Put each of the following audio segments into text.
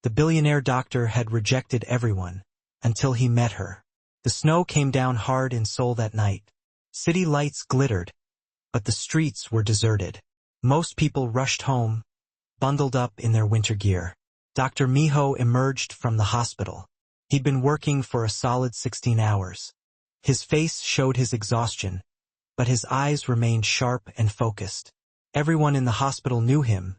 The billionaire doctor had rejected everyone, until he met her. The snow came down hard in Seoul that night. City lights glittered, but the streets were deserted. Most people rushed home, bundled up in their winter gear. Dr. Miho emerged from the hospital. He'd been working for a solid 16 hours. His face showed his exhaustion, but his eyes remained sharp and focused. Everyone in the hospital knew him,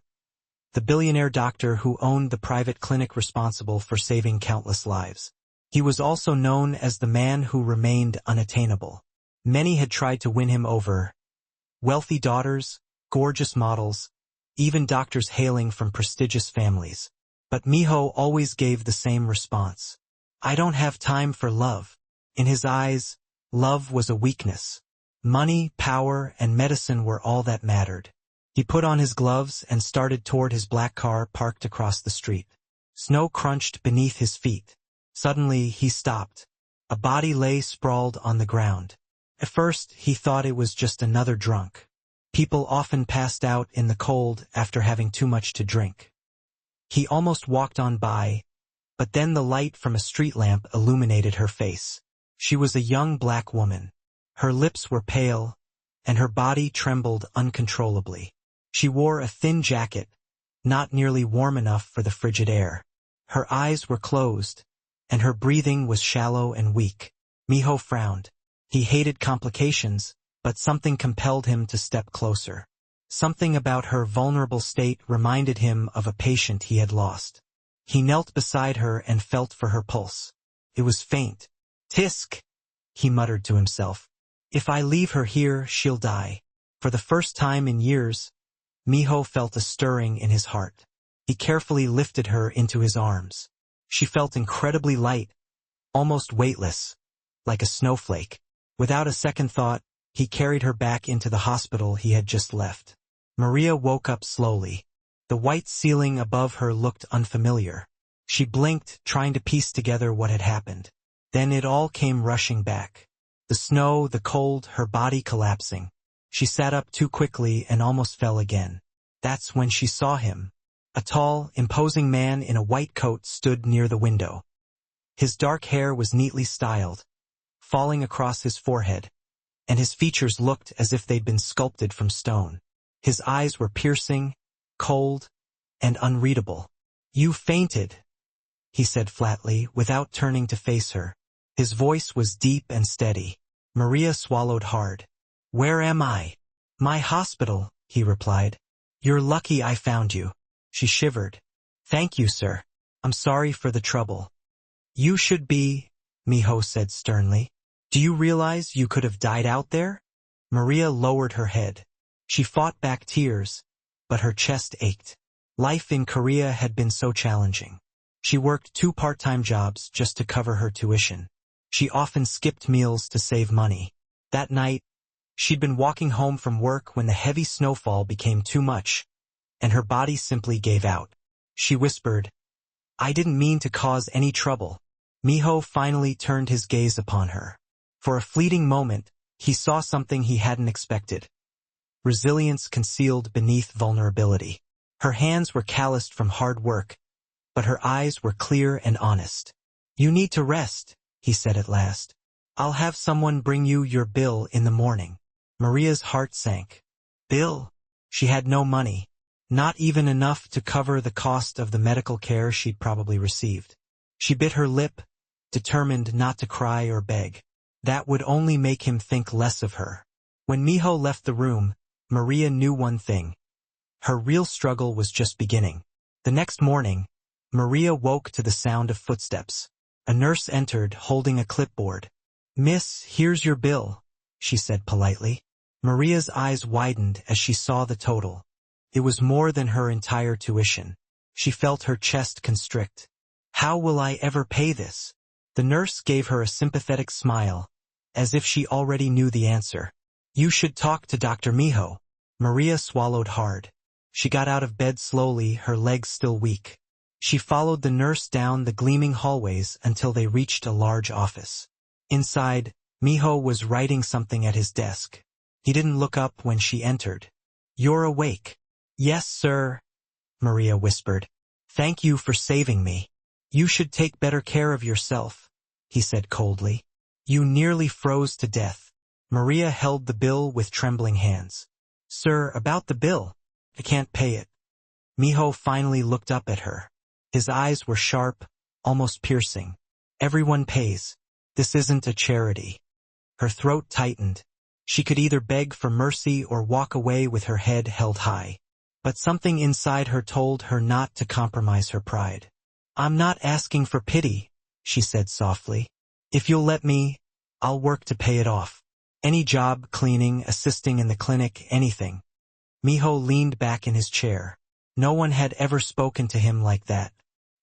the billionaire doctor who owned the private clinic responsible for saving countless lives. He was also known as the man who remained unattainable. Many had tried to win him over. Wealthy daughters, gorgeous models, even doctors hailing from prestigious families. But Miho always gave the same response. I don't have time for love. In his eyes, love was a weakness. Money, power, and medicine were all that mattered. He put on his gloves and started toward his black car parked across the street. Snow crunched beneath his feet. Suddenly, he stopped. A body lay sprawled on the ground. At first, he thought it was just another drunk. People often passed out in the cold after having too much to drink. He almost walked on by, but then the light from a street lamp illuminated her face. She was a young black woman. Her lips were pale, and her body trembled uncontrollably. She wore a thin jacket, not nearly warm enough for the frigid air. Her eyes were closed, and her breathing was shallow and weak. Miho frowned. He hated complications, but something compelled him to step closer. Something about her vulnerable state reminded him of a patient he had lost. He knelt beside her and felt for her pulse. It was faint. Tisk, he muttered to himself. If I leave her here, she'll die. For the first time in years, Miho felt a stirring in his heart. He carefully lifted her into his arms. She felt incredibly light, almost weightless, like a snowflake. Without a second thought, he carried her back into the hospital he had just left. Maria woke up slowly. The white ceiling above her looked unfamiliar. She blinked, trying to piece together what had happened. Then it all came rushing back. The snow, the cold, her body collapsing. She sat up too quickly and almost fell again. That's when she saw him. A tall, imposing man in a white coat stood near the window. His dark hair was neatly styled, falling across his forehead, and his features looked as if they'd been sculpted from stone. His eyes were piercing, cold, and unreadable. You fainted, he said flatly, without turning to face her. His voice was deep and steady. Maria swallowed hard. Where am I? My hospital, he replied. You're lucky I found you. She shivered. Thank you, sir. I'm sorry for the trouble. You should be, Miho said sternly. Do you realize you could have died out there? Maria lowered her head. She fought back tears, but her chest ached. Life in Korea had been so challenging. She worked 2 part-time jobs just to cover her tuition. She often skipped meals to save money. That night, she'd been walking home from work when the heavy snowfall became too much, and her body simply gave out. She whispered, I didn't mean to cause any trouble. Miho finally turned his gaze upon her. For a fleeting moment, he saw something he hadn't expected. Resilience concealed beneath vulnerability. Her hands were calloused from hard work, but her eyes were clear and honest. You need to rest, he said at last. I'll have someone bring you your bill in the morning. Maria's heart sank. Bill? She had no money. Not even enough to cover the cost of the medical care she'd probably received. She bit her lip, determined not to cry or beg. That would only make him think less of her. When Miho left the room, Maria knew one thing. Her real struggle was just beginning. The next morning, Maria woke to the sound of footsteps. A nurse entered, holding a clipboard. Miss, here's your bill, she said politely. Maria's eyes widened as she saw the total. It was more than her entire tuition. She felt her chest constrict. How will I ever pay this? The nurse gave her a sympathetic smile, as if she already knew the answer. You should talk to Dr. Miho. Maria swallowed hard. She got out of bed slowly, her legs still weak. She followed the nurse down the gleaming hallways until they reached a large office. Inside, Miho was writing something at his desk. He didn't look up when she entered. You're awake. Yes, sir, Maria whispered. "Thank you for saving me. You should take better care of yourself," he said coldly. "You nearly froze to death." Maria held the bill with trembling hands. "Sir, about the bill. I can't pay it." Miho finally looked up at her. His eyes were sharp, almost piercing. "Everyone pays. This isn't a charity." Her throat tightened. She could either beg for mercy or walk away with her head held high. But something inside her told her not to compromise her pride. "I'm not asking for pity," she said softly. "If you'll let me, I'll work to pay it off. Any job, cleaning, assisting in the clinic, anything." Miho leaned back in his chair. No one had ever spoken to him like that.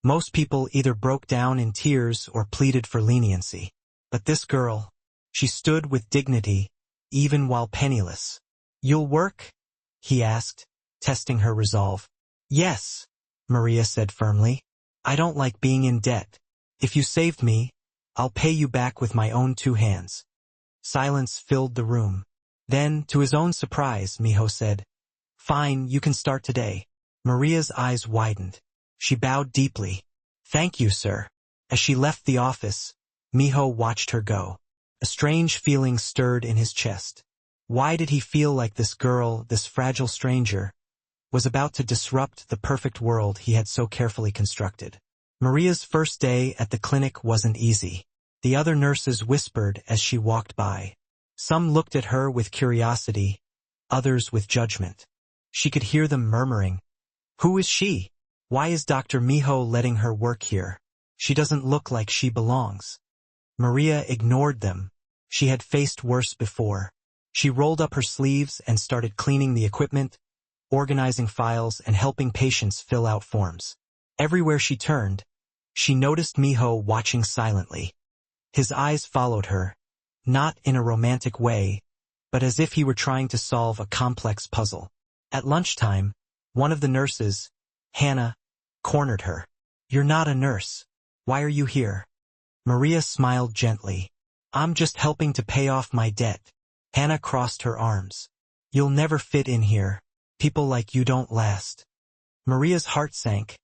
Most people either broke down in tears or pleaded for leniency. But this girl, she stood with dignity, even while penniless. "You'll work?" he asked, testing her resolve. "Yes," Maria said firmly. "I don't like being in debt. If you saved me, I'll pay you back with my own 2 hands." Silence filled the room. Then, to his own surprise, Miho said, "Fine, you can start today." Maria's eyes widened. She bowed deeply. "Thank you, sir." As she left the office, Miho watched her go. A strange feeling stirred in his chest. Why did he feel like this girl, this fragile stranger, was about to disrupt the perfect world he had so carefully constructed? Maria's first day at the clinic wasn't easy. The other nurses whispered as she walked by. Some looked at her with curiosity, others with judgment. She could hear them murmuring, "Who is she? Why is Dr. Miho letting her work here? She doesn't look like she belongs." Maria ignored them. She had faced worse before. She rolled up her sleeves and started cleaning the equipment, organizing files, and helping patients fill out forms. Everywhere she turned, she noticed Miho watching silently. His eyes followed her, not in a romantic way, but as if he were trying to solve a complex puzzle. At lunchtime, one of the nurses, Hannah, cornered her. "You're not a nurse. Why are you here?" Maria smiled gently. "I'm just helping to pay off my debt." Hannah crossed her arms. "You'll never fit in here. People like you don't last." Maria's heart sank,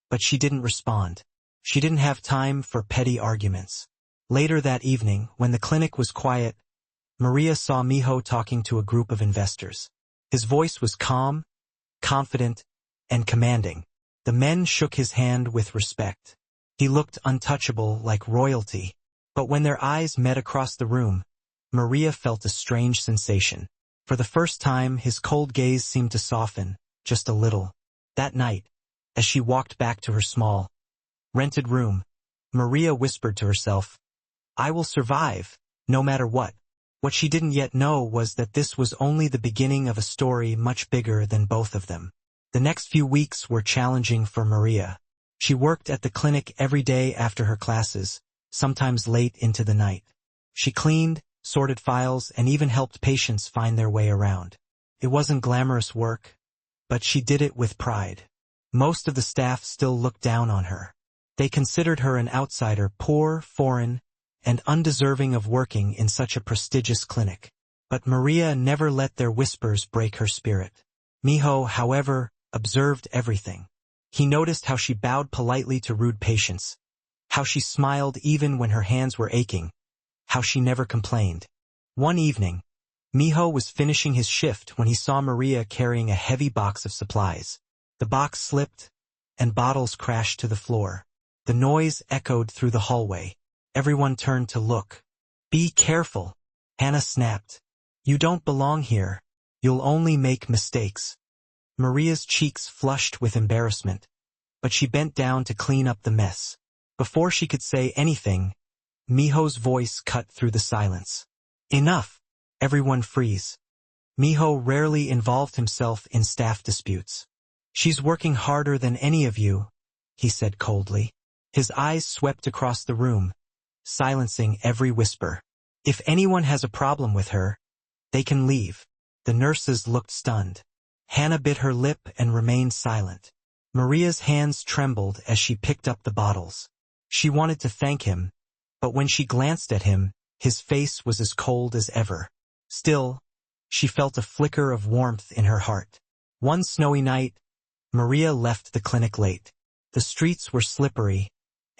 but she didn't respond. She didn't have time for petty arguments. Later that evening, when the clinic was quiet, Maria saw Miho talking to a group of investors. His voice was calm, confident, and commanding. The men shook his hand with respect. He looked untouchable, like royalty. But when their eyes met across the room, Maria felt a strange sensation. For the first time, his cold gaze seemed to soften, just a little. That night, as she walked back to her small, rented room, Maria whispered to herself, "I will survive, no matter what." What she didn't yet know was that this was only the beginning of a story much bigger than both of them. The next few weeks were challenging for Maria. She worked at the clinic every day after her classes, sometimes late into the night. She cleaned, sorted files, and even helped patients find their way around. It wasn't glamorous work, but she did it with pride. Most of the staff still looked down on her. They considered her an outsider, poor, foreign, and undeserving of working in such a prestigious clinic. But Maria never let their whispers break her spirit. Miho, however, observed everything. He noticed how she bowed politely to rude patients, how she smiled even when her hands were aching, how she never complained. One evening, Miho was finishing his shift when he saw Maria carrying a heavy box of supplies. The box slipped, and bottles crashed to the floor. The noise echoed through the hallway. Everyone turned to look. "Be careful," Hannah snapped. "You don't belong here. You'll only make mistakes." Maria's cheeks flushed with embarrassment, but she bent down to clean up the mess. Before she could say anything, Miho's voice cut through the silence. "Enough. Everyone freeze." Miho rarely involved himself in staff disputes. "She's working harder than any of you," he said coldly. His eyes swept across the room, silencing every whisper. "If anyone has a problem with her, they can leave." The nurses looked stunned. Hannah bit her lip and remained silent. Maria's hands trembled as she picked up the bottles. She wanted to thank him, but when she glanced at him, his face was as cold as ever. Still, she felt a flicker of warmth in her heart. One snowy night, Maria left the clinic late. The streets were slippery,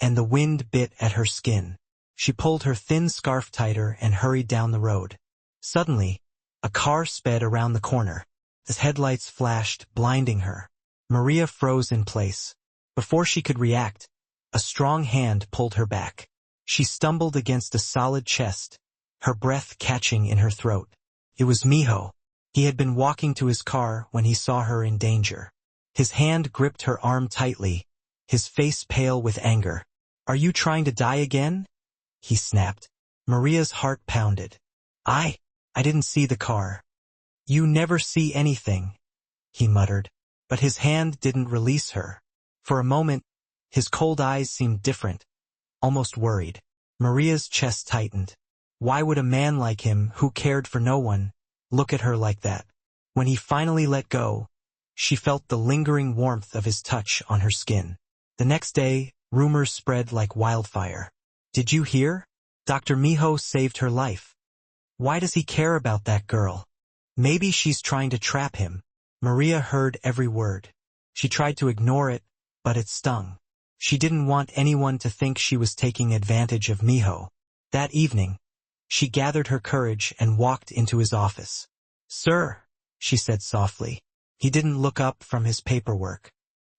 and the wind bit at her skin. She pulled her thin scarf tighter and hurried down the road. Suddenly, a car sped around the corner. Its headlights flashed, blinding her. Maria froze in place. Before she could react, a strong hand pulled her back. She stumbled against a solid chest, her breath catching in her throat. It was Miho. He had been walking to his car when he saw her in danger. His hand gripped her arm tightly, his face pale with anger. "Are you trying to die again?" he snapped. Maria's heart pounded. I didn't see the car." "You never see anything," he muttered. But his hand didn't release her. For a moment, his cold eyes seemed different, almost worried. Maria's chest tightened. Why would a man like him, who cared for no one, look at her like that? When he finally let go, she felt the lingering warmth of his touch on her skin. The next day, rumors spread like wildfire. "Did you hear? Dr. Miho saved her life. Why does he care about that girl? Maybe she's trying to trap him." Maria heard every word. She tried to ignore it, but it stung. She didn't want anyone to think she was taking advantage of Miho. That evening, she gathered her courage and walked into his office. "Sir," she said softly. He didn't look up from his paperwork.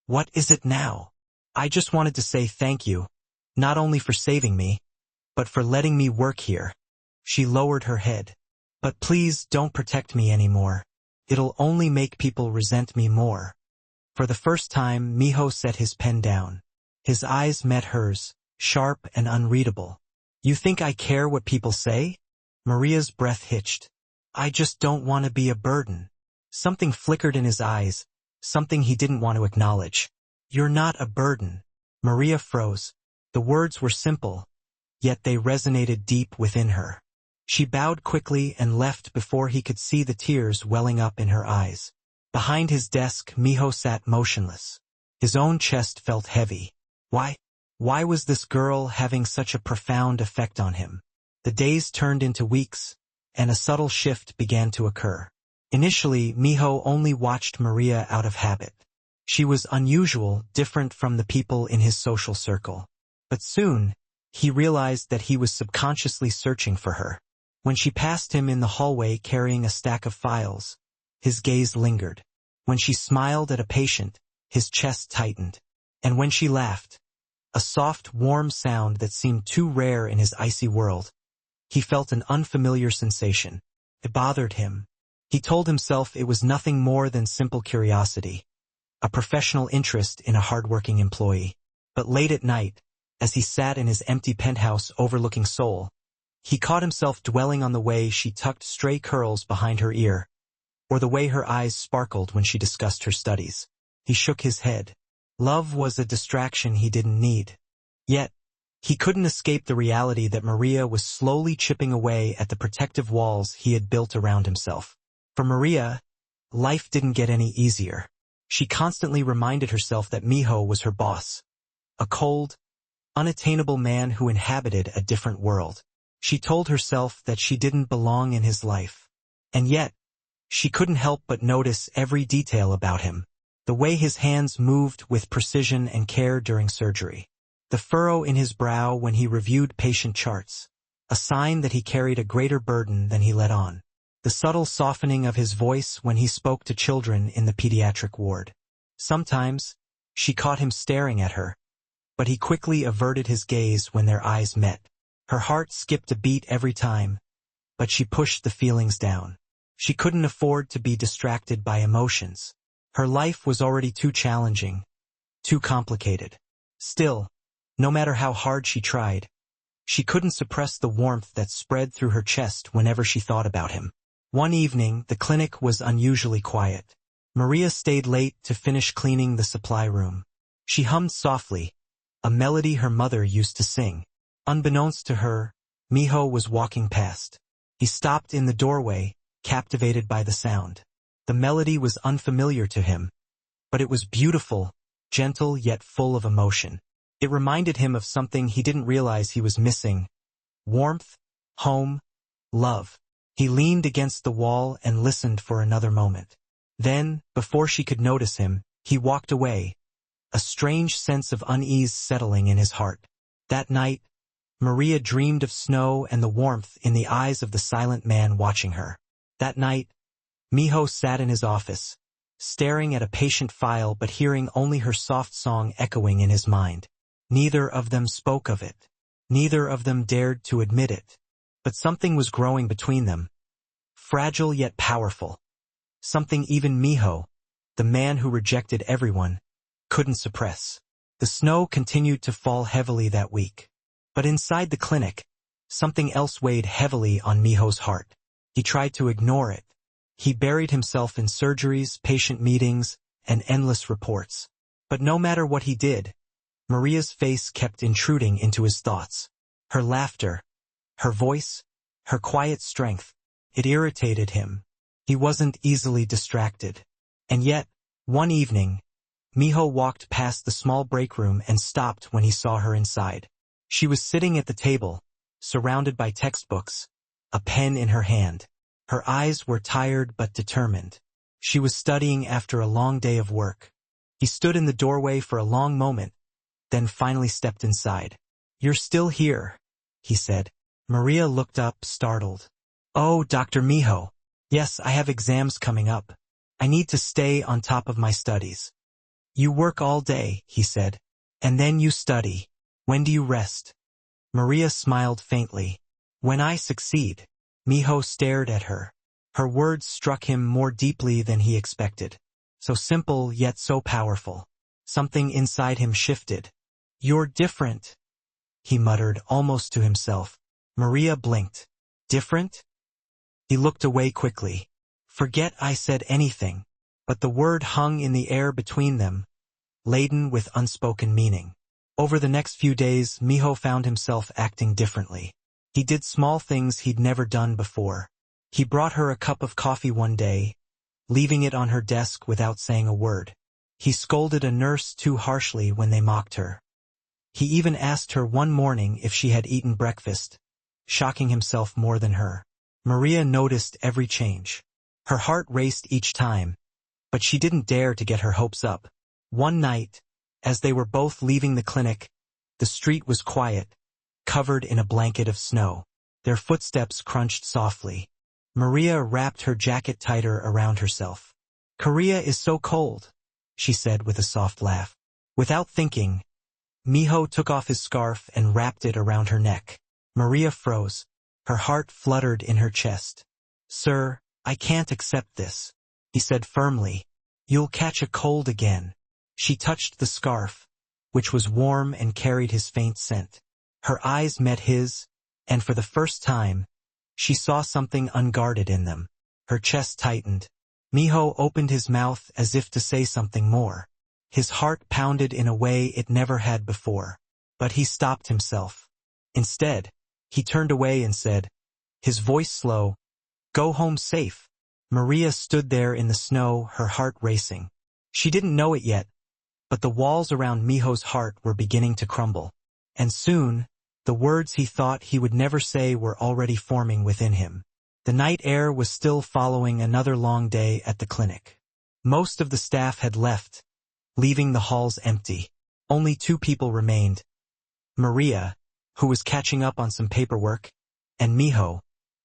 "What is it now?" "I just wanted to say thank you, not only for saving me, but for letting me work here." She lowered her head. "But please don't protect me anymore. It'll only make people resent me more." For the first time, Miho set his pen down. His eyes met hers, sharp and unreadable. "You think I care what people say?" Maria's breath hitched. "I just don't want to be a burden." Something flickered in his eyes, something he didn't want to acknowledge. "You're not a burden." Maria froze. The words were simple, yet they resonated deep within her. She bowed quickly and left before he could see the tears welling up in her eyes. Behind his desk, Miho sat motionless. His own chest felt heavy. Why was this girl having such a profound effect on him? The days turned into weeks, and a subtle shift began to occur. Initially, Miho only watched Maria out of habit. She was unusual, different from the people in his social circle. But soon, he realized that he was subconsciously searching for her. When she passed him in the hallway carrying a stack of files, his gaze lingered. When she smiled at a patient, his chest tightened. And when she laughed, a soft, warm sound that seemed too rare in his icy world, he felt an unfamiliar sensation. It bothered him. He told himself it was nothing more than simple curiosity, a professional interest in a hardworking employee. But late at night, as he sat in his empty penthouse overlooking Seoul, he caught himself dwelling on the way she tucked stray curls behind her ear, or the way her eyes sparkled when she discussed her studies. He shook his head. Love was a distraction he didn't need. Yet, he couldn't escape the reality that Maria was slowly chipping away at the protective walls he had built around himself. For Maria, life didn't get any easier. She constantly reminded herself that Miho was her boss, a cold, unattainable man who inhabited a different world. She told herself that she didn't belong in his life. And yet, she couldn't help but notice every detail about him. The way his hands moved with precision and care during surgery. The furrow in his brow when he reviewed patient charts, a sign that he carried a greater burden than he let on. The subtle softening of his voice when he spoke to children in the pediatric ward. Sometimes, she caught him staring at her, but he quickly averted his gaze when their eyes met. Her heart skipped a beat every time, but she pushed the feelings down. She couldn't afford to be distracted by emotions. Her life was already too challenging, too complicated. Still, no matter how hard she tried, she couldn't suppress the warmth that spread through her chest whenever she thought about him. One evening, the clinic was unusually quiet. Maria stayed late to finish cleaning the supply room. She hummed softly, a melody her mother used to sing. Unbeknownst to her, Miho was walking past. He stopped in the doorway, captivated by the sound. The melody was unfamiliar to him, but it was beautiful, gentle yet full of emotion. It reminded him of something he didn't realize he was missing: warmth, home, love. He leaned against the wall and listened for another moment. Then, before she could notice him, he walked away, a strange sense of unease settling in his heart. That night, Maria dreamed of snow and the warmth in the eyes of the silent man watching her. That night, Miho sat in his office, staring at a patient file but hearing only her soft song echoing in his mind. Neither of them spoke of it. Neither of them dared to admit it. But something was growing between them, fragile yet powerful. Something even Miho, the man who rejected everyone, couldn't suppress. The snow continued to fall heavily that week. But inside the clinic, something else weighed heavily on Miho's heart. He tried to ignore it. He buried himself in surgeries, patient meetings, and endless reports. But no matter what he did, Maria's face kept intruding into his thoughts. Her laughter, her voice, her quiet strength, it irritated him. He wasn't easily distracted. And yet, one evening, Miho walked past the small break room and stopped when he saw her inside. She was sitting at the table, surrounded by textbooks, a pen in her hand. Her eyes were tired but determined. She was studying after a long day of work. He stood in the doorway for a long moment, then finally stepped inside. "You're still here," he said. Maria looked up, startled. "Oh, Dr. Miho. Yes, I have exams coming up. I need to stay on top of my studies." "You work all day," he said. "And then you study. When do you rest?" Maria smiled faintly. "When I succeed." Miho stared at her. Her words struck him more deeply than he expected. So simple yet so powerful. Something inside him shifted. "You're different," he muttered almost to himself. Maria blinked. "Different?" He looked away quickly. "Forget I said anything." But the word hung in the air between them, laden with unspoken meaning. Over the next few days, Miho found himself acting differently. He did small things he'd never done before. He brought her a cup of coffee one day, leaving it on her desk without saying a word. He scolded a nurse too harshly when they mocked her. He even asked her one morning if she had eaten breakfast, shocking himself more than her. Maria noticed every change. Her heart raced each time, but she didn't dare to get her hopes up. One night, as they were both leaving the clinic, the street was quiet, covered in a blanket of snow. Their footsteps crunched softly. Maria wrapped her jacket tighter around herself. "Korea is so cold," she said with a soft laugh. Without thinking, Miho took off his scarf and wrapped it around her neck. Maria froze. Her heart fluttered in her chest. "Sir, I can't accept this," he said firmly. "You'll catch a cold again." She touched the scarf, which was warm and carried his faint scent. Her eyes met his, and for the first time, she saw something unguarded in them. Her chest tightened. Miho opened his mouth as if to say something more. His heart pounded in a way it never had before. But he stopped himself. Instead, he turned away and said, his voice slow, "Go home safe." Maria stood there in the snow, her heart racing. She didn't know it yet, but the walls around Miho's heart were beginning to crumble. And soon, the words he thought he would never say were already forming within him. The night air was still following another long day at the clinic. Most of the staff had left, leaving the halls empty. Only 2 people remained. Maria, who was catching up on some paperwork, and Miho,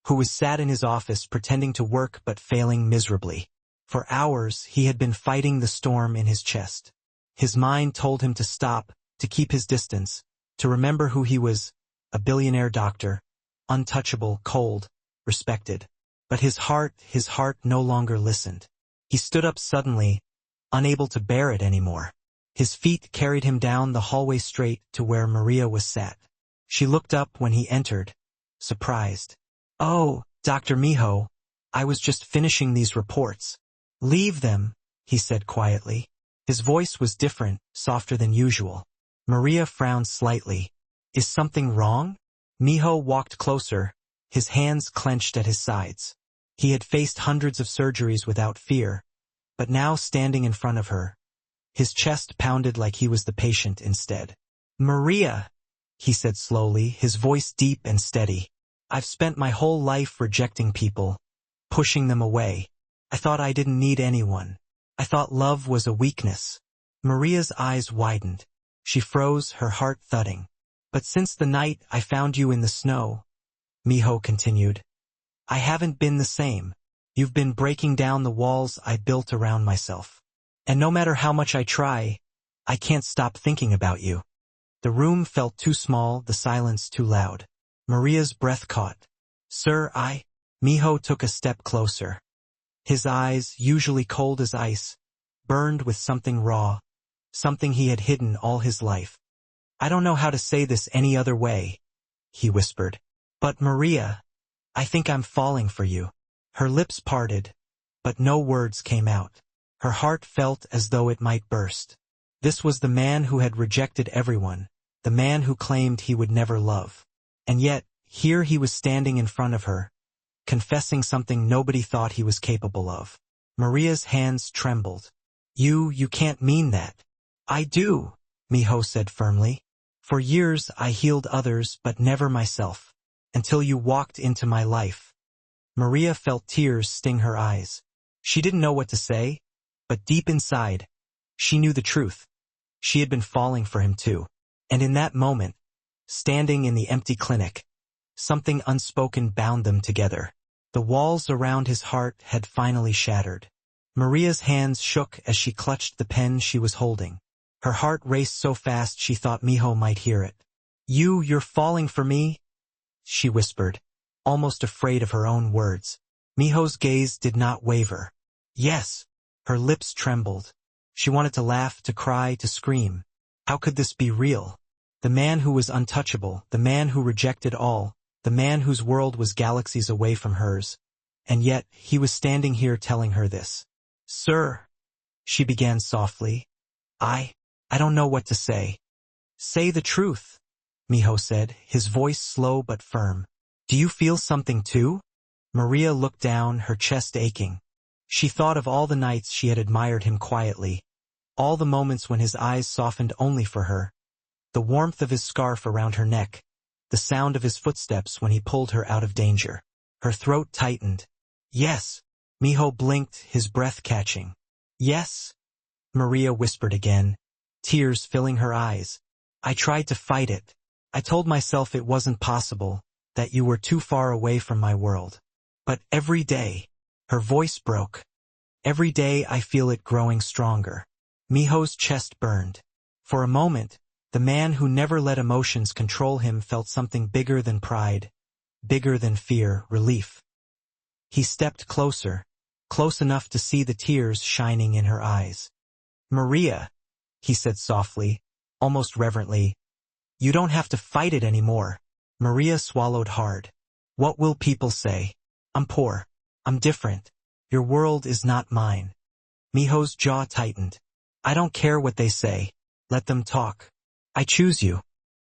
who was sat in his office pretending to work but failing miserably. For hours, he had been fighting the storm in his chest. His mind told him to stop, to keep his distance, to remember who he was, a billionaire doctor, untouchable, cold, respected. But his heart no longer listened. He stood up suddenly, unable to bear it anymore. His feet carried him down the hallway straight to where Maria was sat. She looked up when he entered, surprised. "Oh, Dr. Miho, I was just finishing these reports." "Leave them," he said quietly. His voice was different, softer than usual. Maria frowned slightly. "Is something wrong?" Miho walked closer, his hands clenched at his sides. He had faced hundreds of surgeries without fear, but now standing in front of her, his chest pounded like he was the patient instead. "Maria," he said slowly, his voice deep and steady. "I've spent my whole life rejecting people, pushing them away. I thought I didn't need anyone. I thought love was a weakness. Maria's eyes widened. She froze, her heart thudding. But since the night I found you in the snow, Miho continued, I haven't been the same. You've been breaking down the walls I built around myself. And no matter how much I try, I can't stop thinking about you. The room felt too small, the silence too loud. Maria's breath caught. Sir, Miho took a step closer. His eyes, usually cold as ice, burned with something raw, something he had hidden all his life. I don't know how to say this any other way, he whispered. But Maria, I think I'm falling for you. Her lips parted, but no words came out. Her heart felt as though it might burst. This was the man who had rejected everyone, the man who claimed he would never love. And yet, here he was standing in front of her, confessing something nobody thought he was capable of. Maria's hands trembled. You can't mean that. I do, Miho said firmly. For years I healed others but never myself, until you walked into my life. Maria felt tears sting her eyes. She didn't know what to say, but deep inside, she knew the truth. She had been falling for him too. And in that moment, standing in the empty clinic, something unspoken bound them together. The walls around his heart had finally shattered. Maria's hands shook as she clutched the pen she was holding. Her heart raced so fast she thought Miho might hear it. You're falling for me? She whispered, almost afraid of her own words. Miho's gaze did not waver. Yes. Her lips trembled. She wanted to laugh, to cry, to scream. How could this be real? The man who was untouchable, the man who rejected all, the man whose world was galaxies away from hers. And yet, he was standing here telling her this. Sir, she began softly. I don't know what to say. Say the truth, Miho said, his voice slow but firm. Do you feel something too? Maria looked down, her chest aching. She thought of all the nights she had admired him quietly, all the moments when his eyes softened only for her, the warmth of his scarf around her neck, the sound of his footsteps when he pulled her out of danger. Her throat tightened. Yes. Miho blinked, his breath catching. Yes. Maria whispered again, tears filling her eyes. I tried to fight it. I told myself it wasn't possible, that you were too far away from my world. But every day, her voice broke. Every day I feel it growing stronger. Miho's chest burned. For a moment, the man who never let emotions control him felt something bigger than pride, bigger than fear, relief. He stepped closer, close enough to see the tears shining in her eyes. Maria, he said softly, almost reverently, you don't have to fight it anymore. Maria swallowed hard. What will people say? I'm poor. I'm different. Your world is not mine. Miho's jaw tightened. I don't care what they say. Let them talk. I choose you.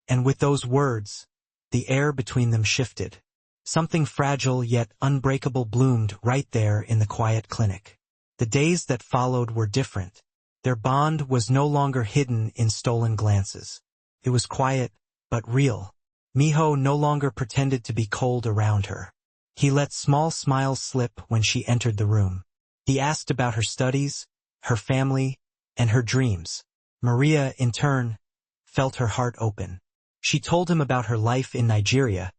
And with those words, the air between them shifted. Something fragile yet unbreakable bloomed right there in the quiet clinic. The days that followed were different. Their bond was no longer hidden in stolen glances. It was quiet, but real. Miho no longer pretended to be cold around her. He let small smiles slip when she entered the room. He asked about her studies, her family, and her dreams. Maria, in turn, felt her heart open. She told him about her life in Nigeria,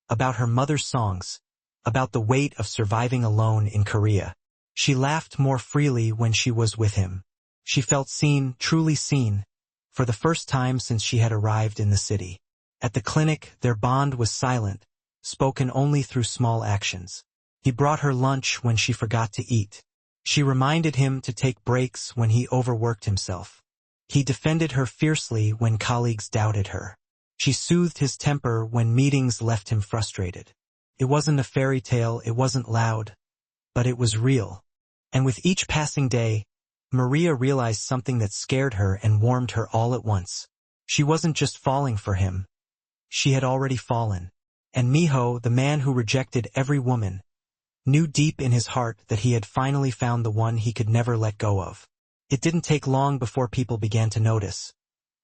about her mother's songs, about the weight of surviving alone in Korea. She laughed more freely when she was with him. She felt seen, truly seen, for the first time since she had arrived in the city. At the clinic, their bond was silent, spoken only through small actions. He brought her lunch when she forgot to eat. She reminded him to take breaks when he overworked himself. He defended her fiercely when colleagues doubted her. She soothed his temper when meetings left him frustrated. It wasn't a fairy tale, it wasn't loud, but it was real. And with each passing day, Maria realized something that scared her and warmed her all at once. She wasn't just falling for him. She had already fallen. And Miho, the man who rejected every woman, knew deep in his heart that he had finally found the one he could never let go of. It didn't take long before people began to notice.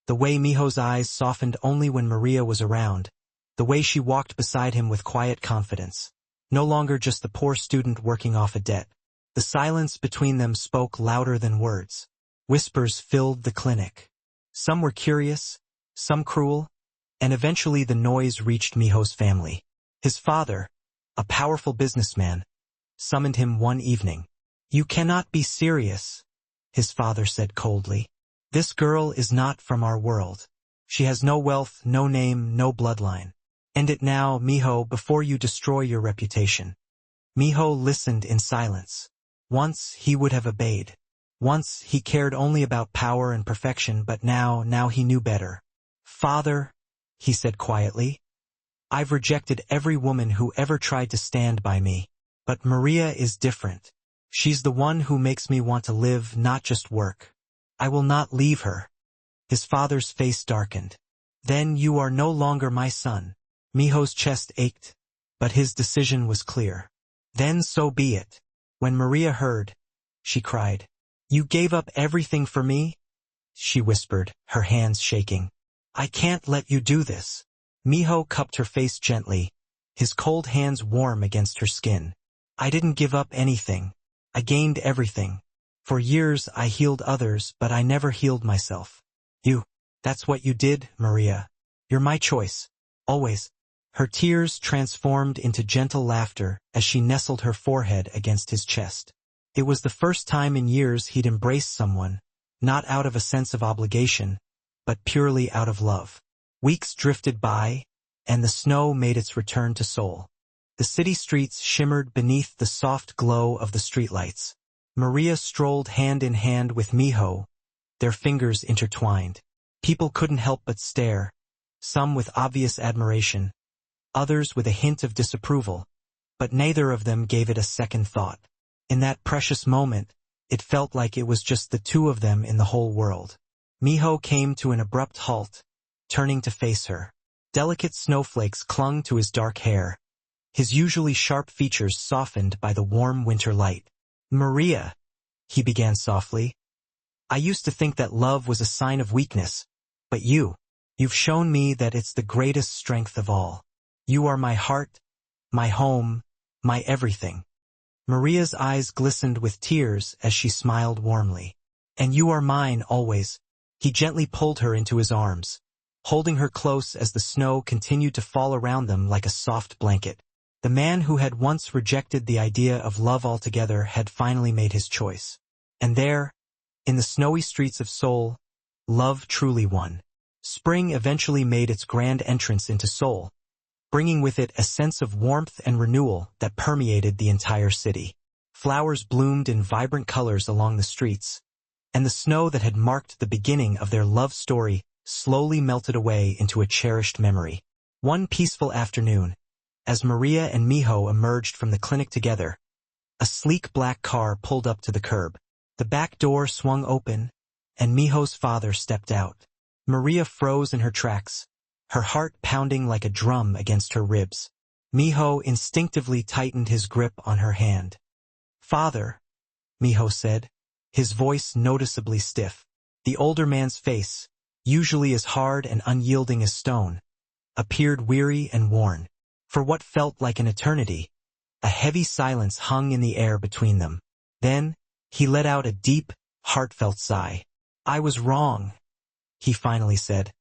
The way Miho's eyes softened only when Maria was around, the way she walked beside him with quiet confidence. No longer just the poor student working off a debt. The silence between them spoke louder than words. Whispers filled the clinic. Some were curious, some cruel, and eventually the noise reached Miho's family. His father, a powerful businessman, summoned him one evening. "You cannot be serious," his father said coldly. "This girl is not from our world. She has no wealth, no name, no bloodline. End it now, Miho, before you destroy your reputation." Miho listened in silence. Once he would have obeyed. Once he cared only about power and perfection, but now he knew better. "Father," he said quietly, "I've rejected every woman who ever tried to stand by me. But Maria is different. She's the one who makes me want to live, not just work. I will not leave her." His father's face darkened. "Then you are no longer my son." Miho's chest ached, but his decision was clear. "Then so be it." When Maria heard, she cried, "You gave up everything for me?" She whispered, her hands shaking. "I can't let you do this." Miho cupped her face gently, his cold hands warm against her skin. "I didn't give up anything. I gained everything. For years I healed others, but I never healed myself. That's what you did, Maria. You're my choice. Always." Her tears transformed into gentle laughter as she nestled her forehead against his chest. It was the first time in years he'd embraced someone, not out of a sense of obligation, but purely out of love. Weeks drifted by, and the snow made its return to Seoul. The city streets shimmered beneath the soft glow of the streetlights. Maria strolled hand in hand with Miho, their fingers intertwined. People couldn't help but stare, some with obvious admiration, others with a hint of disapproval, but neither of them gave it a second thought. In that precious moment, it felt like it was just the two of them in the whole world. Miho came to an abrupt halt, turning to face her. Delicate snowflakes clung to his dark hair, his usually sharp features softened by the warm winter light. "Maria," he began softly, "I used to think that love was a sign of weakness, but you've shown me that it's the greatest strength of all. You are my heart, my home, my everything." Maria's eyes glistened with tears as she smiled warmly. "And you are mine always." He gently pulled her into his arms, holding her close as the snow continued to fall around them like a soft blanket. The man who had once rejected the idea of love altogether had finally made his choice. And there, in the snowy streets of Seoul, love truly won. Spring eventually made its grand entrance into Seoul, bringing with it a sense of warmth and renewal that permeated the entire city. Flowers bloomed in vibrant colors along the streets, and the snow that had marked the beginning of their love story slowly melted away into a cherished memory. One peaceful afternoon, as Maria and Miho emerged from the clinic together, a sleek black car pulled up to the curb. The back door swung open, and Miho's father stepped out. Maria froze in her tracks, her heart pounding like a drum against her ribs. Miho instinctively tightened his grip on her hand. "Father," Miho said, his voice noticeably stiff. The older man's face, usually as hard and unyielding as stone, appeared weary and worn. For what felt like an eternity, a heavy silence hung in the air between them. Then, he let out a deep, heartfelt sigh. "I was wrong," he finally said,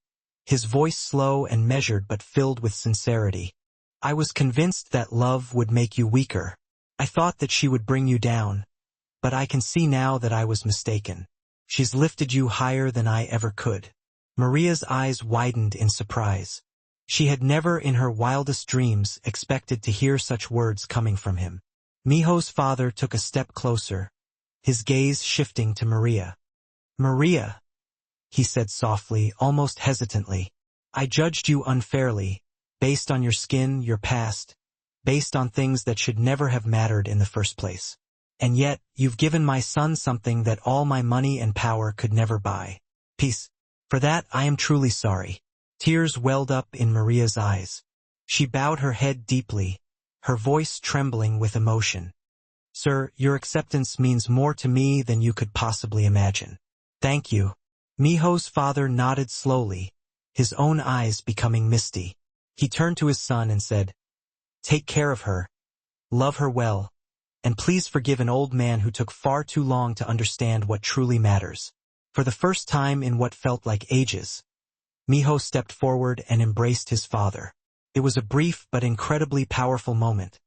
his voice slow and measured but filled with sincerity. "I was convinced that love would make you weaker. I thought that she would bring you down, but I can see now that I was mistaken. She's lifted you higher than I ever could." Maria's eyes widened in surprise. She had never in her wildest dreams expected to hear such words coming from him. Miho's father took a step closer, his gaze shifting to Maria. "Maria," he said softly, almost hesitantly, "I judged you unfairly, based on your skin, your past, based on things that should never have mattered in the first place. And yet, you've given my son something that all my money and power could never buy. Peace. For that, I am truly sorry." Tears welled up in Maria's eyes. She bowed her head deeply, her voice trembling with emotion. "Sir, your acceptance means more to me than you could possibly imagine." "Thank you." Miho's father nodded slowly, his own eyes becoming misty. He turned to his son and said, "Take care of her, love her well, and please forgive an old man who took far too long to understand what truly matters." For the first time in what felt like ages, Miho stepped forward and embraced his father. It was a brief but incredibly powerful moment,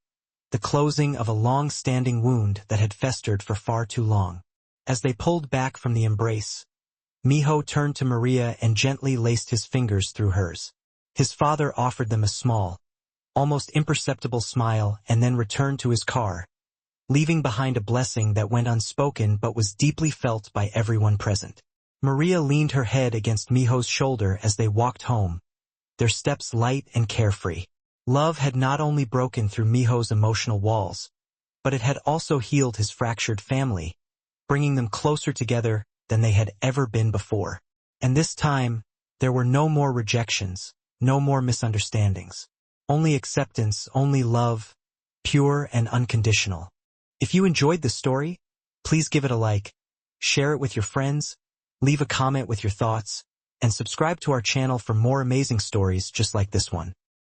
the closing of a long-standing wound that had festered for far too long. As they pulled back from the embrace, Miho turned to Maria and gently laced his fingers through hers. His father offered them a small, almost imperceptible smile and then returned to his car, leaving behind a blessing that went unspoken but was deeply felt by everyone present. Maria leaned her head against Miho's shoulder as they walked home, their steps light and carefree. Love had not only broken through Miho's emotional walls, but it had also healed his fractured family, bringing them closer together than they had ever been before. And this time, there were no more rejections, no more misunderstandings. Only acceptance, only love, pure and unconditional. If you enjoyed this story, please give it a like, share it with your friends, leave a comment with your thoughts, and subscribe to our channel for more amazing stories just like this one.